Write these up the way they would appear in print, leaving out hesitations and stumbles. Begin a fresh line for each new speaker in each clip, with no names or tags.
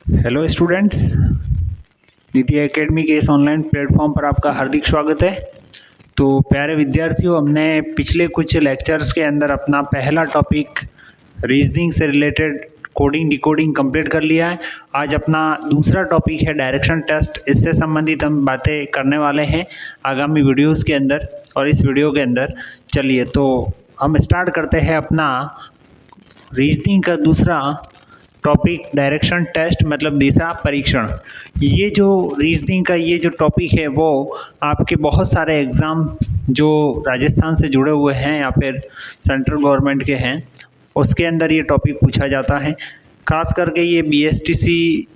Hello students, निधि academy के इस online platform पर आपका हार्दिक स्वागत है। तो प्यारे विद्यार्थियों, हमने पिछले कुछ लेक्चर्स के अंदर अपना पहला टॉपिक रीजनिंग से रिलेटेड कोडिंग डिकोडिंग कंप्लीट कर लिया है। आज अपना दूसरा टॉपिक है डायरेक्शन टेस्ट। इससे संबंधित हम बातें करने वाले हैं आगामी वीडियोस के अंदर और इस वीडियो के अंदर। चलिए तो हम स्टार्ट करते हैं अपना रीजनिंग का दूसरा टॉपिक, डायरेक्शन टेस्ट मतलब दिशा परीक्षण। ये जो रीजनिंग का ये जो टॉपिक है वो आपके बहुत सारे एग्ज़ाम जो राजस्थान से जुड़े हुए हैं या फिर सेंट्रल गवर्नमेंट के हैं उसके अंदर ये टॉपिक पूछा जाता है। खास करके ये बीएसटीसी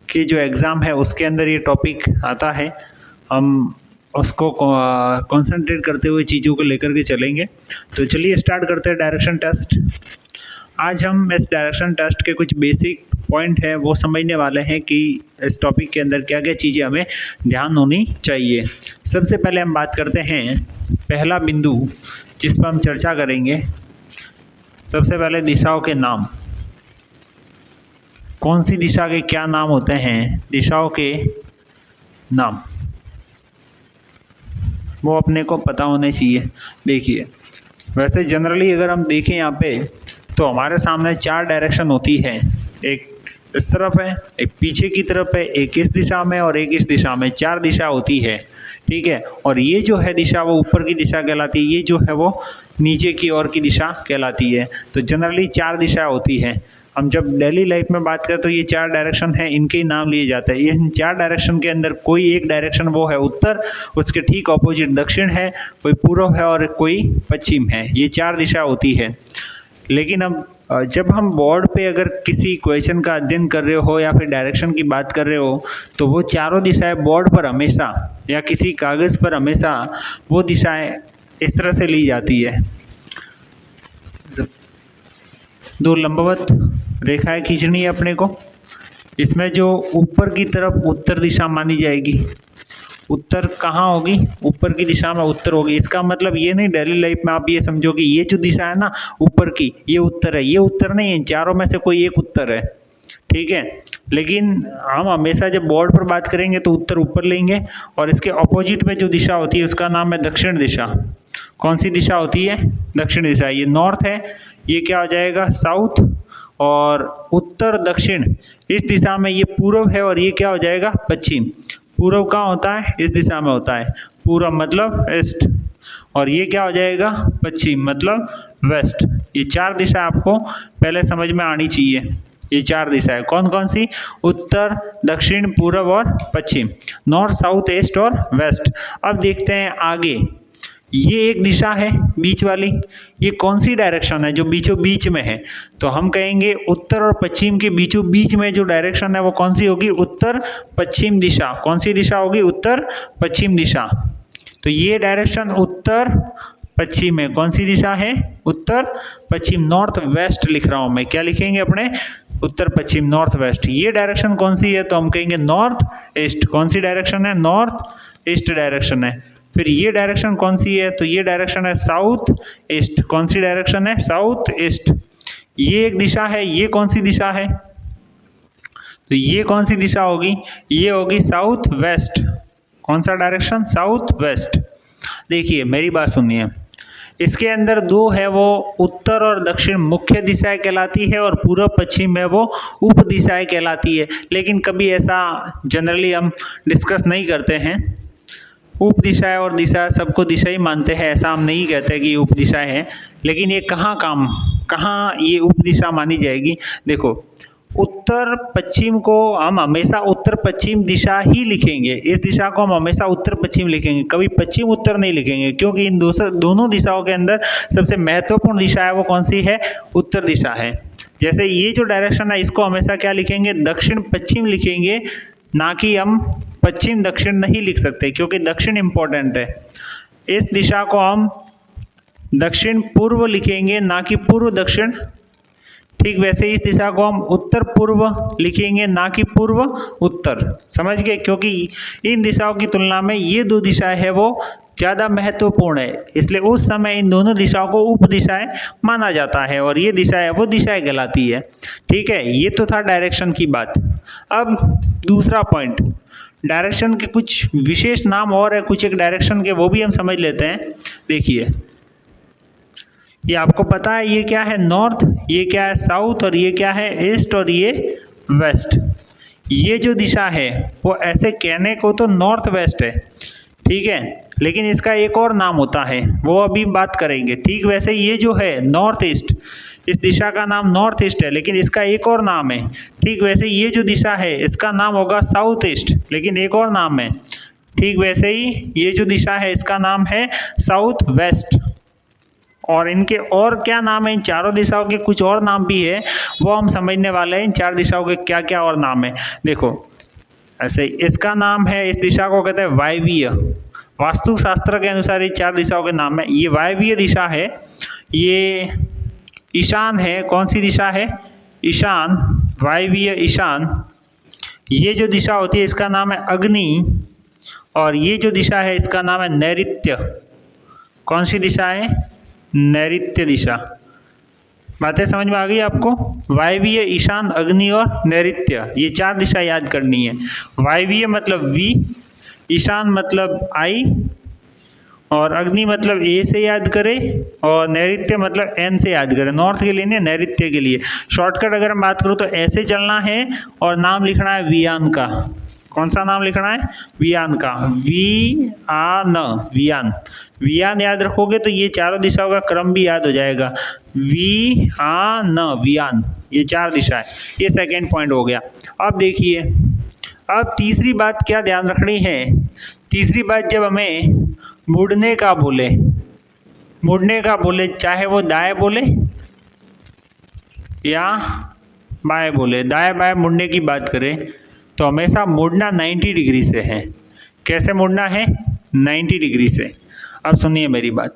के जो एग्ज़ाम है उसके अंदर ये टॉपिक आता है। हम उसको कंसंट्रेट करते हुए चीज़ों को लेकर के चलेंगे। तो चलिए स्टार्ट करते हैं डायरेक्शन टेस्ट। आज हम इस डायरेक्शन टेस्ट के कुछ बेसिक पॉइंट है वो समझने वाले हैं कि इस टॉपिक के अंदर क्या क्या चीज़ें हमें ध्यान होनी चाहिए। सबसे पहले हम बात करते हैं पहला बिंदु जिस पर हम चर्चा करेंगे। सबसे पहले दिशाओं के नाम। कौन सी दिशा के क्या नाम होते हैं? दिशाओं के नाम वो अपने को पता होने चाहिए। देखिए, वैसे जनरली अगर हम देखें यहाँ पे तो हमारे सामने चार डायरेक्शन होती है। एक इस तरफ है, एक पीछे की तरफ है, एक इस दिशा में और एक इस दिशा में। चार दिशा होती है, ठीक है। और ये जो है दिशा वो ऊपर की दिशा कहलाती है, ये जो है वो नीचे की ओर की दिशा कहलाती है। तो जनरली चार दिशा होती है। हम जब डेली लाइफ में बात करें तो ये चार डायरेक्शन है, इनके ही नाम लिए जाते हैं। इन चार डायरेक्शन के अंदर कोई एक डायरेक्शन वो है उत्तर, उसके ठीक ऑपोजिट दक्षिण है, कोई पूर्व है और कोई पश्चिम है। ये चार दिशा होती है। लेकिन अब जब हम बोर्ड पे अगर किसी क्वेश्चन का अध्ययन कर रहे हो या फिर डायरेक्शन की बात कर रहे हो तो वो चारों दिशाएं बोर्ड पर हमेशा या किसी कागज़ पर हमेशा वो दिशाएं इस तरह से ली जाती है। दो लंबवत रेखाएं खींचनी है अपने को। इसमें जो ऊपर की तरफ उत्तर दिशा मानी जाएगी, उत्तर कहाँ होगी? ऊपर की दिशा में उत्तर होगी। इसका मतलब ये नहीं डेली लाइफ में आप ये समझो कि ये जो दिशा है ना ऊपर की, ये उत्तर है। ये उत्तर नहीं है, चारों में से कोई एक उत्तर है, ठीक है। लेकिन हम हमेशा जब बोर्ड पर बात करेंगे तो उत्तर ऊपर लेंगे और इसके ऑपोजिट में जो दिशा होती है उसका नाम है दक्षिण दिशा। कौन सी दिशा होती है? दक्षिण दिशा। ये नॉर्थ है, ये क्या हो जाएगा? साउथ। और उत्तर दक्षिण इस दिशा में ये पूर्व है और ये क्या हो जाएगा? पश्चिम। पूर्व कहाँ होता है? इस दिशा में होता है। पूर्व मतलब ईस्ट और ये क्या हो जाएगा? पश्चिम मतलब वेस्ट। ये चार दिशा आपको पहले समझ में आनी चाहिए। ये चार दिशा है कौन कौन सी? उत्तर, दक्षिण, पूर्व और पश्चिम। नॉर्थ, साउथ, ईस्ट और वेस्ट। अब देखते हैं आगे। ये एक दिशा है बीच वाली, ये कौन सी डायरेक्शन है जो बीचों बीच में है? तो हम कहेंगे उत्तर और पश्चिम के बीचों बीच में जो डायरेक्शन है वो कौन सी होगी? उत्तर पश्चिम दिशा। कौन सी दिशा होगी? उत्तर पश्चिम दिशा। तो ये डायरेक्शन उत्तर पश्चिम है। कौन सी दिशा है? उत्तर पश्चिम। नॉर्थ वेस्ट लिख रहा हूं मैं। क्या लिखेंगे अपने? उत्तर पश्चिम, नॉर्थ वेस्ट। ये डायरेक्शन कौन सी है? तो हम कहेंगे नॉर्थ ईस्ट। कौन सी डायरेक्शन है? नॉर्थ ईस्ट डायरेक्शन है। फिर ये डायरेक्शन कौन सी है? तो ये डायरेक्शन है साउथ ईस्ट। कौन सी डायरेक्शन है? South east. ये एक दिशा है, ये कौन सी दिशा है? तो ये कौन सी दिशा होगी? ये होगी साउथ वेस्ट। कौन सा डायरेक्शन? South west. देखिए मेरी बात सुनिए, इसके अंदर दो है वो उत्तर और दक्षिण मुख्य दिशाएं कहलाती है और पूर्व पश्चिम है वो उप दिशाएं कहलाती है। लेकिन कभी ऐसा जनरली हम डिस्कस नहीं करते हैं। उप दिशाएं और दिशा सबको दिशा ही मानते हैं, ऐसा हम नहीं कहते कि उप दिशाएं हैं। लेकिन ये कहाँ ये उप दिशा मानी जाएगी? देखो, उत्तर पश्चिम को हम हमेशा उत्तर पश्चिम दिशा ही लिखेंगे। इस दिशा को हम हमेशा उत्तर पश्चिम लिखेंगे, कभी पश्चिम उत्तर नहीं लिखेंगे, क्योंकि इन दोनों दिशाओं के अंदर सबसे महत्वपूर्ण दिशा है वो कौन सी है? उत्तर दिशा है। जैसे ये जो डायरेक्शन है इसको हमेशा क्या लिखेंगे? दक्षिण पश्चिम लिखेंगे, ना कि हम पश्चिम दक्षिण नहीं लिख सकते, क्योंकि दक्षिण इंपॉर्टेंट है। इस दिशा को हम दक्षिण पूर्व लिखेंगे, ना कि पूर्व दक्षिण। ठीक वैसे इस दिशा को हम उत्तर पूर्व लिखेंगे, ना कि पूर्व उत्तर। समझ गए? क्योंकि इन दिशाओं की तुलना में ये दो दिशाएं है वो ज़्यादा महत्वपूर्ण है, इसलिए उस समय इन दोनों दिशाओं को उप दिशाएं माना जाता है और ये दिशा है वो दिशाएं कहलाती है। ठीक है, ये तो था डायरेक्शन की बात। अब दूसरा पॉइंट, डायरेक्शन के कुछ विशेष नाम और है कुछ एक डायरेक्शन के, वो भी हम समझ लेते हैं। देखिए ये आपको पता है ये क्या है नॉर्थ, ये क्या है साउथ, और ये क्या है ईस्ट, और ये वेस्ट। ये जो दिशा है वो ऐसे कहने को तो नॉर्थ वेस्ट है, ठीक है, लेकिन इसका एक और नाम होता है, वो अभी बात करेंगे। ठीक वैसे ये जो है नॉर्थ ईस्ट, इस दिशा का नाम नॉर्थ ईस्ट है, लेकिन इसका एक और नाम है। ठीक वैसे ये जो दिशा है इसका नाम होगा साउथ ईस्ट, लेकिन एक और नाम है। ठीक वैसे ही ये जो दिशा है इसका नाम है साउथ वेस्ट। और इनके और क्या नाम है, इन चारों दिशाओं के कुछ और नाम भी है, वो हम समझने वाले हैं। इन चार दिशाओं के क्या क्या और नाम है देखो। ऐसे इसका नाम है, इस दिशा को कहते हैं वायवीय। वास्तु शास्त्र के अनुसार ये चार दिशाओं के नाम है। ये वायवीय दिशा है, ये ईशान है। कौन सी दिशा है? ईशान, वायवीय ईशान। ये जो दिशा होती है इसका नाम है अग्नि, और ये जो दिशा है इसका नाम है नैऋत्य। कौन सी दिशा है? नैऋत्य दिशा। बातें समझ में आ गई आपको? वायवीय, ईशान, अग्नि और नैऋत्य, ये चार दिशा याद करनी है। वायवीय मतलब वी, ईशान मतलब आई, और अग्नि मतलब ए से याद करें, और नैऋत्य मतलब एन से याद करें। नॉर्थ के लिए नहीं, नैऋत्य के लिए। शॉर्टकट अगर हम बात करूँ तो ऐसे चलना है और नाम लिखना है वियान का। कौन सा नाम लिखना है? वियान का। वी आ न, वियान। वियान याद रखोगे तो ये चारों दिशाओं का क्रम भी याद हो जाएगा। वी आ न, वियान, ये चार दिशा है। ये सेकेंड पॉइंट हो गया। अब देखिए, अब तीसरी बात क्या ध्यान रखनी है। तीसरी बात, जब हमें मुड़ने का बोले, मुड़ने का बोले, चाहे वो दाएं बोले या बाएं बोले, दाएं बाएं मुड़ने की बात करें तो हमेशा मुड़ना 90 डिग्री से है। कैसे मुड़ना है? 90 डिग्री से। अब सुनिए मेरी बात।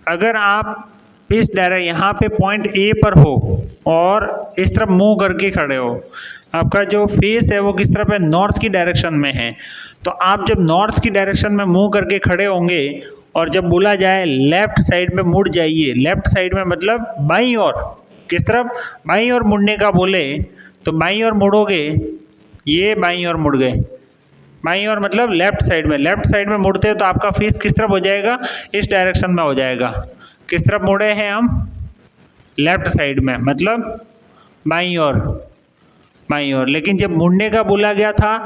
अगर आप इस यहाँ पे पॉइंट ए पर हो और इस तरफ मुंह करके खड़े हो, आपका जो फेस है वो किस तरफ है? नॉर्थ की डायरेक्शन में है। तो आप जब नॉर्थ की डायरेक्शन में मुंह करके खड़े होंगे और जब बोला जाए लेफ्ट साइड में मुड़ जाइए, लेफ्ट साइड में मतलब बाईं ओर, किस तरफ? बाईं ओर मुड़ने का बोले तो बाईं ओर मुड़ोगे, ये बाईं ओर मुड़ गए। बाईं ओर मतलब लेफ्ट साइड में। लेफ्ट साइड में मुड़ते हैं तो आपका फेस किस तरफ हो जाएगा? इस डायरेक्शन में हो जाएगा। किस तरफ मुड़े हैं हम? लेफ्ट साइड में, मतलब बाईं ओर, बाईं ओर। लेकिन जब मुड़ने का बोला गया था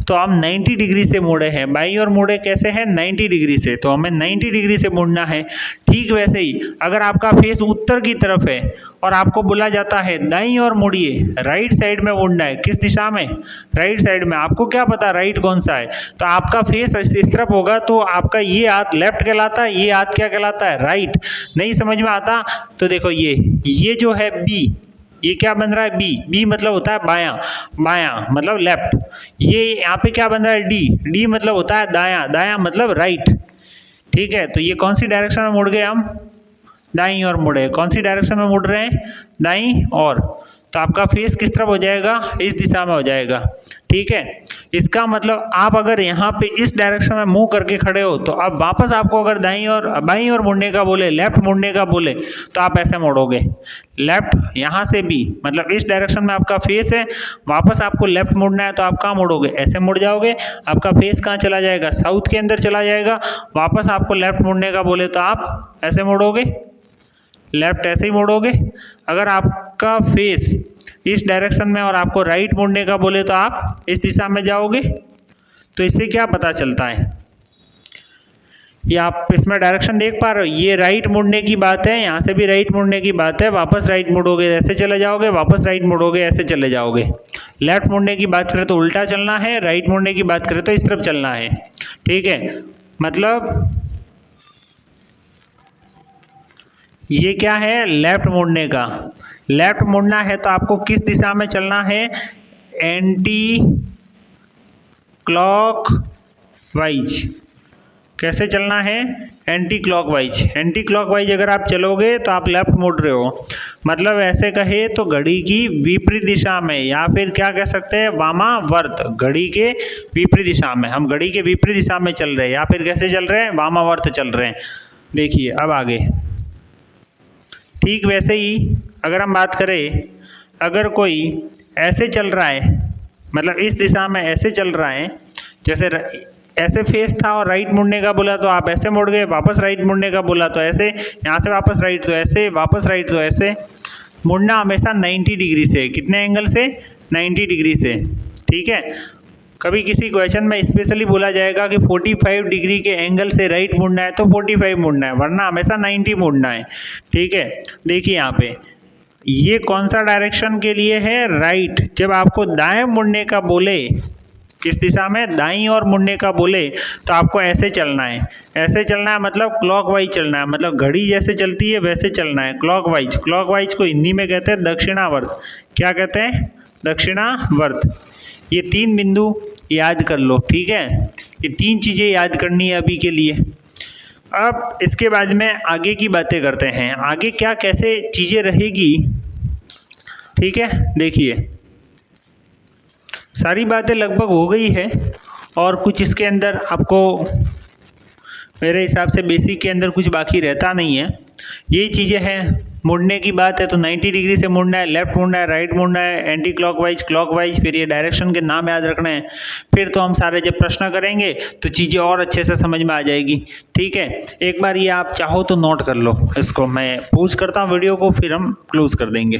तो हम 90 डिग्री से मुड़े हैं। बाईं ओर मुड़े कैसे हैं? 90 डिग्री से। तो हमें 90 डिग्री से मुड़ना है। ठीक वैसे ही अगर आपका फेस उत्तर की तरफ है और आपको बोला जाता है दाईं ओर मुड़िए, राइट साइड में मुड़ना है, किस दिशा में? राइट साइड में। आपको क्या पता राइट कौन सा है? तो आपका फेस इस तरफ होगा तो आपका ये हाथ लेफ्ट कहलाता है, ये हाथ क्या कहलाता है? राइट। नहीं समझ में आता तो देखो, ये जो है बी, ये क्या बन रहा है? बी। बी मतलब होता है बायां, बायां मतलब लेफ्ट। ये यहाँ पे क्या बन रहा है? डी। डी मतलब होता है दायां, दायां मतलब राइट। ठीक है, तो ये कौन सी डायरेक्शन में मुड़ गए हम? दाईं ओर मुड़े। कौन सी डायरेक्शन में मुड़ रहे हैं? दाईं ओर। तो आपका फेस किस तरफ हो जाएगा? इस दिशा में हो जाएगा। ठीक है, इसका मतलब आप अगर यहाँ पे इस डायरेक्शन में मुंह करके खड़े हो तो अब वापस आपको अगर दाईं ओर, बाईं ओर मुड़ने का बोले, लेफ्ट मुड़ने का बोले तो आप ऐसे मुड़ोगे। लेफ्ट यहाँ से भी, मतलब इस डायरेक्शन में आपका फेस है, वापस आपको लेफ्ट मुड़ना है तो आप कहाँ मुड़ोगे? ऐसे मुड़ जाओगे। आपका फेस कहाँ चला जाएगा? साउथ के अंदर चला जाएगा। वापस आपको लेफ्ट मुड़ने का बोले तो आप ऐसे मुड़ोगे, लेफ्ट ऐसे ही मोड़ोगे। अगर आपका फेस इस डायरेक्शन में और आपको राइट मुड़ने का बोले तो आप इस दिशा में जाओगे। तो इससे क्या पता चलता है? ये आप इसमें डायरेक्शन देख पा रहे हो, ये राइट मुड़ने की बात है, यहाँ से भी राइट मुड़ने की बात है। वापस राइट मुड़ोगे ऐसे चले जाओगे, वापस राइट मुड़ोगे ऐसे चले जाओगे। लेफ्ट मुड़ने की बात करें तो उल्टा चलना है, राइट मुड़ने की बात करें तो इस तरफ चलना है। ठीक है, मतलब ये क्या है? लेफ्ट मुड़ने का। लेफ्ट मुड़ना है तो आपको किस दिशा में चलना है? Anti clock wise. कैसे चलना है? Anti clock wise. Anti clock wise अगर आप चलोगे तो आप लेफ्ट मुड़ रहे हो, मतलब ऐसे कहे तो घड़ी की विपरीत दिशा में, या फिर क्या कह सकते हैं? वामावर्त। घड़ी के विपरीत दिशा में, हम घड़ी के विपरीत दिशा में चल रहे हैं, या फिर कैसे चल रहे हैं? वामावर्त चल रहे हैं। देखिए अब आगे। ठीक वैसे ही अगर हम बात करें, अगर कोई ऐसे चल रहा है, मतलब इस दिशा में ऐसे चल रहा है, जैसे ऐसे फेस था और राइट मुड़ने का बोला तो आप ऐसे मुड़ गए, वापस राइट मुड़ने का बोला तो ऐसे, यहाँ से वापस राइट तो ऐसे, वापस राइट तो ऐसे। मुड़ना हमेशा 90 डिग्री से, कितने एंगल से? 90 डिग्री से, ठीक है। कभी किसी क्वेश्चन में स्पेशली बोला जाएगा कि 45 डिग्री के एंगल से राइट मुड़ना है तो 45 मुड़ना है, वरना हमेशा 90 मुड़ना है, ठीक है। देखिए यहाँ पे ये कौन सा डायरेक्शन के लिए है? राइट। जब आपको दाएं मुड़ने का बोले, किस दिशा में? दाईं ओर मुड़ने का बोले तो आपको ऐसे चलना है, ऐसे चलना है, मतलब क्लॉकवाइज चलना है, मतलब घड़ी जैसे चलती है वैसे चलना है, क्लॉकवाइज। क्लॉकवाइज को हिंदी में कहते हैं दक्षिणावर्त। क्या कहते हैं? दक्षिणावर्त। ये 3 बिंदु याद कर लो, ठीक है। ये 3 चीज़ें याद करनी है अभी के लिए। अब इसके बाद में आगे की बातें करते हैं, आगे क्या कैसे चीज़ें रहेगी, ठीक है। देखिए सारी बातें लगभग हो गई है और कुछ इसके अंदर आपको मेरे हिसाब से बेसिक के अंदर कुछ बाकी रहता नहीं है। यही चीज़ें हैं। मुड़ने की बात है तो 90 डिग्री से मुड़ना है, लेफ्ट मुड़ना है, राइट मुड़ना है, एंटी क्लॉकवाइज, क्लॉकवाइज, फिर ये डायरेक्शन के नाम याद रखना है। फिर तो हम सारे जब प्रश्न करेंगे तो चीज़ें और अच्छे से समझ में आ जाएगी, ठीक है। एक बार ये आप चाहो तो नोट कर लो इसको, मैं पॉज करता हूँ वीडियो को, फिर हम क्लोज कर देंगे।